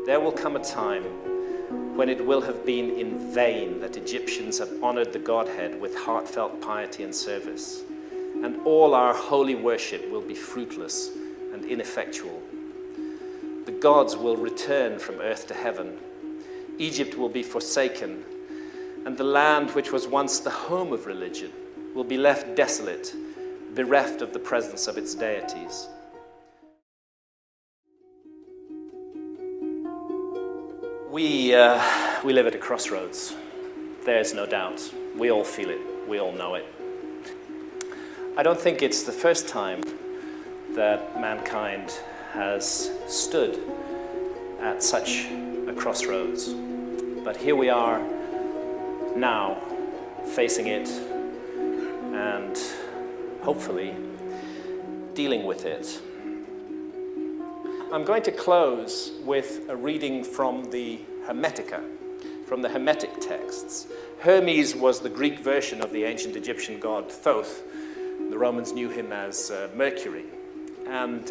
There will come a time when it will have been in vain that Egyptians have honored the Godhead with heartfelt piety and service, and all our holy worship will be fruitless and ineffectual. The gods will return from earth to heaven. Egypt will be forsaken, and the land which was once the home of religion will be left desolate, bereft of the presence of its deities. We live at a crossroads. There's no doubt. We all feel it. We all know it. I don't think it's the first time that mankind has stood at such a crossroads. But here we are now, facing it and hopefully dealing with it. I'm going to close with a reading from the Hermetica, from the Hermetic texts. Hermes was the Greek version of the ancient Egyptian god Thoth. The Romans knew him as Mercury. And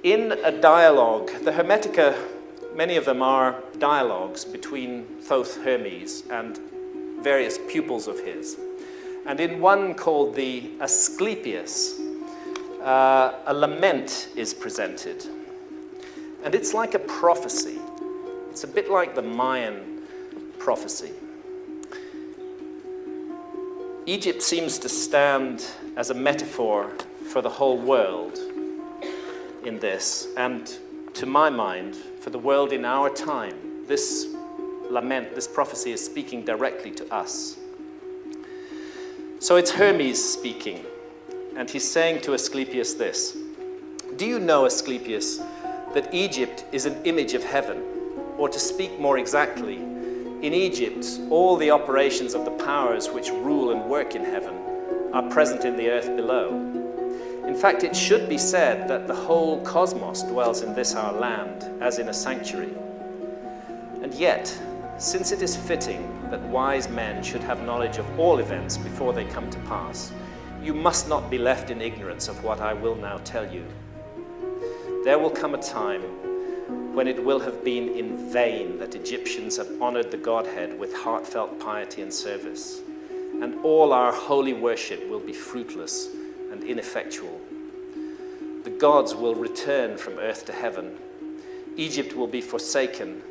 in a dialogue, the Hermetica, many of them are dialogues between Thoth Hermes and various pupils of his. And in one called the Asclepius, a lament is presented. And it's like a prophecy. It's a bit like the Mayan prophecy. Egypt seems to stand as a metaphor for the whole world in this, and to my mind, for the world in our time. This lament, this prophecy is speaking directly to us. So it's Hermes speaking, and he's saying to Asclepius this: "Do you know, Asclepius, that Egypt is an image of heaven? Or to speak more exactly, in Egypt, all the operations of the powers which rule and work in heaven are present in the earth below. In fact, it should be said that the whole cosmos dwells in this our land, as in a sanctuary. And yet, since it is fitting that wise men should have knowledge of all events before they come to pass, you must not be left in ignorance of what I will now tell you. There will come a time when it will have been in vain that Egyptians have honored the Godhead with heartfelt piety and service, and all our holy worship will be fruitless and ineffectual. The gods will return from earth to heaven. Egypt will be forsaken,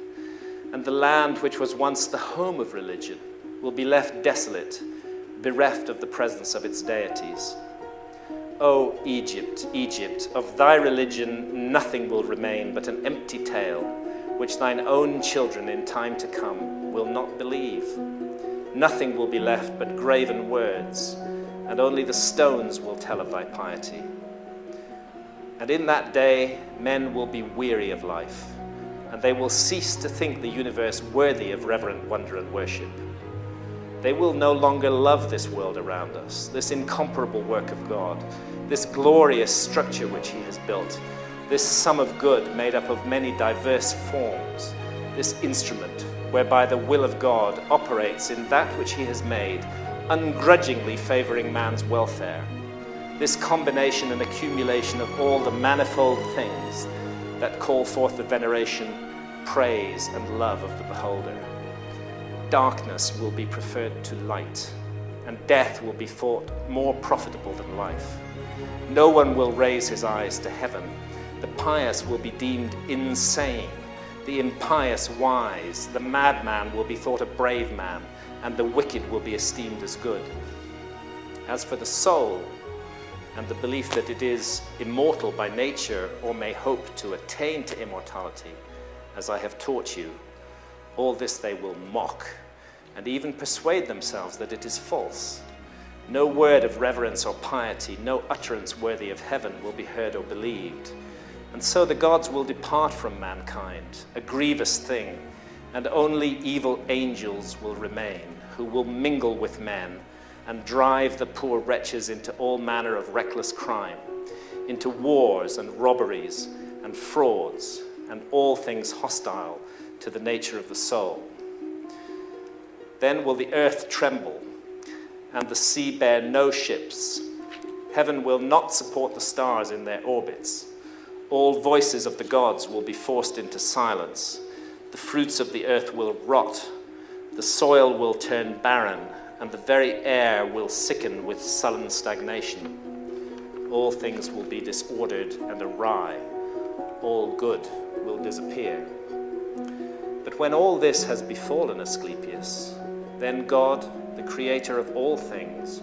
and the land which was once the home of religion will be left desolate, bereft of the presence of its deities. O Egypt, Egypt, of thy religion nothing will remain but an empty tale, which thine own children in time to come will not believe. Nothing will be left but graven words, and only the stones will tell of thy piety. And in that day men will be weary of life, and they will cease to think the universe worthy of reverent wonder and worship. They will no longer love this world around us, this incomparable work of God, this glorious structure which he has built, this sum of good made up of many diverse forms, this instrument whereby the will of God operates in that which he has made, ungrudgingly favoring man's welfare, this combination and accumulation of all the manifold things that call forth the veneration, praise, and love of the beholder. Darkness will be preferred to light, and death will be thought more profitable than life. No one will raise his eyes to heaven. The pious will be deemed insane, the impious wise. The madman will be thought a brave man, and the wicked will be esteemed as good. As for the soul, and the belief that it is immortal by nature or may hope to attain to immortality, as I have taught you, all this they will mock, and even persuade themselves that it is false. No word of reverence or piety, no utterance worthy of heaven will be heard or believed. And so the gods will depart from mankind, a grievous thing, and only evil angels will remain, who will mingle with men and drive the poor wretches into all manner of reckless crime, into wars and robberies and frauds and all things hostile to the nature of the soul. Then will the earth tremble, and the sea bear no ships. Heaven will not support the stars in their orbits. All voices of the gods will be forced into silence. The fruits of the earth will rot. The soil will turn barren, and the very air will sicken with sullen stagnation. All things will be disordered and awry. All good will disappear. But when all this has befallen Asclepius, then God, the creator of all things,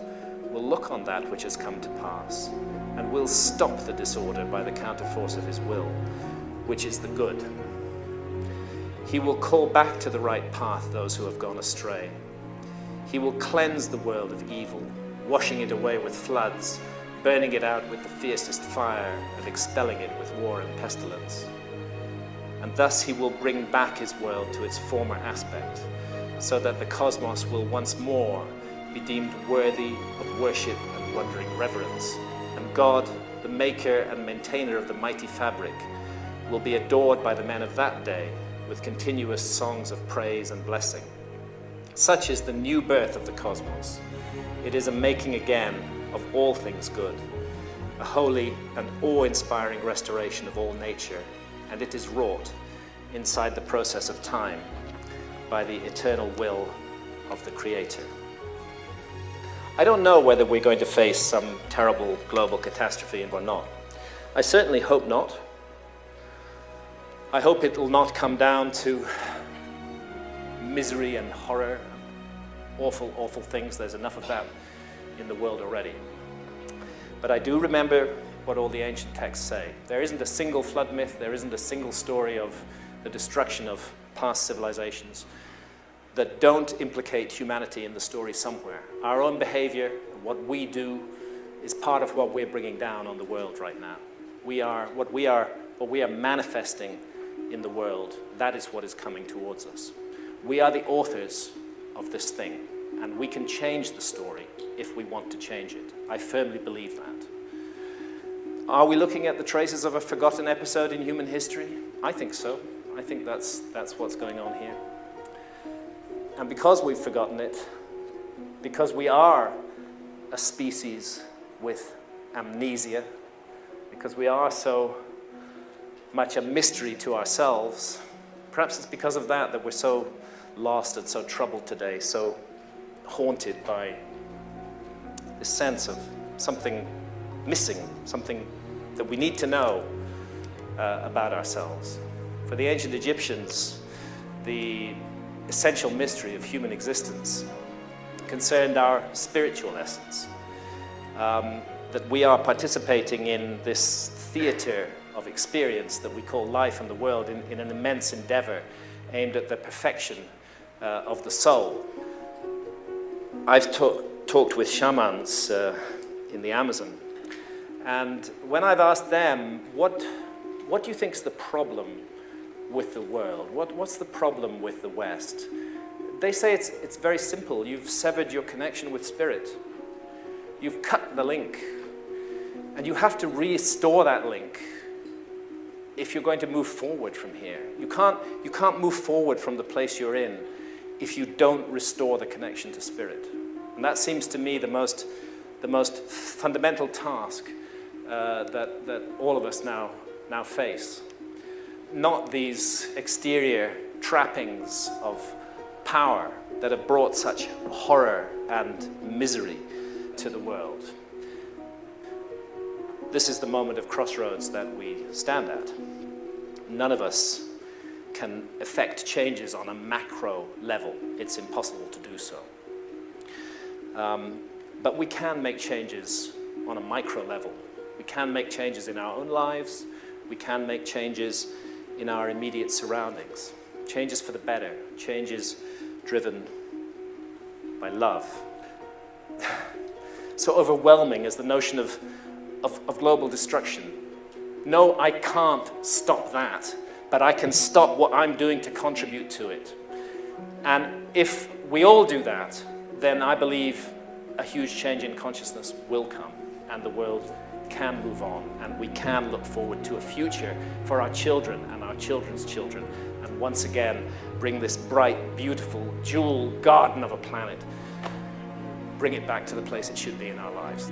will look on that which has come to pass, and will stop the disorder by the counterforce of his will, which is the good. He will call back to the right path those who have gone astray. He will cleanse the world of evil, washing it away with floods, burning it out with the fiercest fire, and expelling it with war and pestilence. And thus he will bring back his world to its former aspect, so that the cosmos will once more be deemed worthy of worship and wondering reverence. And God, the maker and maintainer of the mighty fabric, will be adored by the men of that day with continuous songs of praise and blessing. Such is the new birth of the cosmos. It is a making again of all things good, a holy and awe-inspiring restoration of all nature, and it is wrought inside the process of time by the eternal will of the Creator. I don't know whether we're going to face some terrible global catastrophe or not. I certainly hope not. I hope it will not come down to misery and horror, awful, awful things. There's enough of that in the world already. But I do remember what all the ancient texts say. There isn't a single flood myth, there isn't a single story of the destruction of past civilizations that don't implicate humanity in the story somewhere. Our own behavior, what we do, is part of what we're bringing down on the world right now. What we are manifesting in the world, that is what is coming towards us. We are the authors of this thing, and we can change the story if we want to change it. I firmly believe that. Are we looking at the traces of a forgotten episode in human history? I think so. I think that's what's going on here. And because we've forgotten it, because we are a species with amnesia, because we are so much a mystery to ourselves, perhaps it's because of that we're so lost and so troubled today, so haunted by this sense of something missing, something that we need to know about ourselves. For the ancient Egyptians, the essential mystery of human existence concerned our spiritual essence, that we are participating in this theater of experience that we call life and the world in an immense endeavor aimed at the perfection of the soul. I've talked with shamans in the Amazon, and when I've asked them, what do you think is the problem with the world? What's the problem with the West? They say it's very simple. You've severed your connection with spirit. You've cut the link, and you have to restore that link if you're going to move forward from here. You can't move forward from the place you're in if you don't restore the connection to spirit. And that seems to me the most fundamental task that all of us now face. Not these exterior trappings of power that have brought such horror and misery to the world. This is the moment of crossroads that we stand at. None of us can effect changes on a macro level. It's impossible to do so. But we can make changes on a micro level. We can make changes in our own lives. We can make changes in our immediate surroundings. Changes for the better. Changes driven by love. So overwhelming is the notion of global destruction. No, I can't stop that, but I can stop what I'm doing to contribute to it. And if we all do that, then I believe a huge change in consciousness will come, and the world can move on, and we can look forward to a future for our children and our children's children, and once again bring this bright, beautiful, jewel garden of a planet, bring it back to the place it should be in our lives.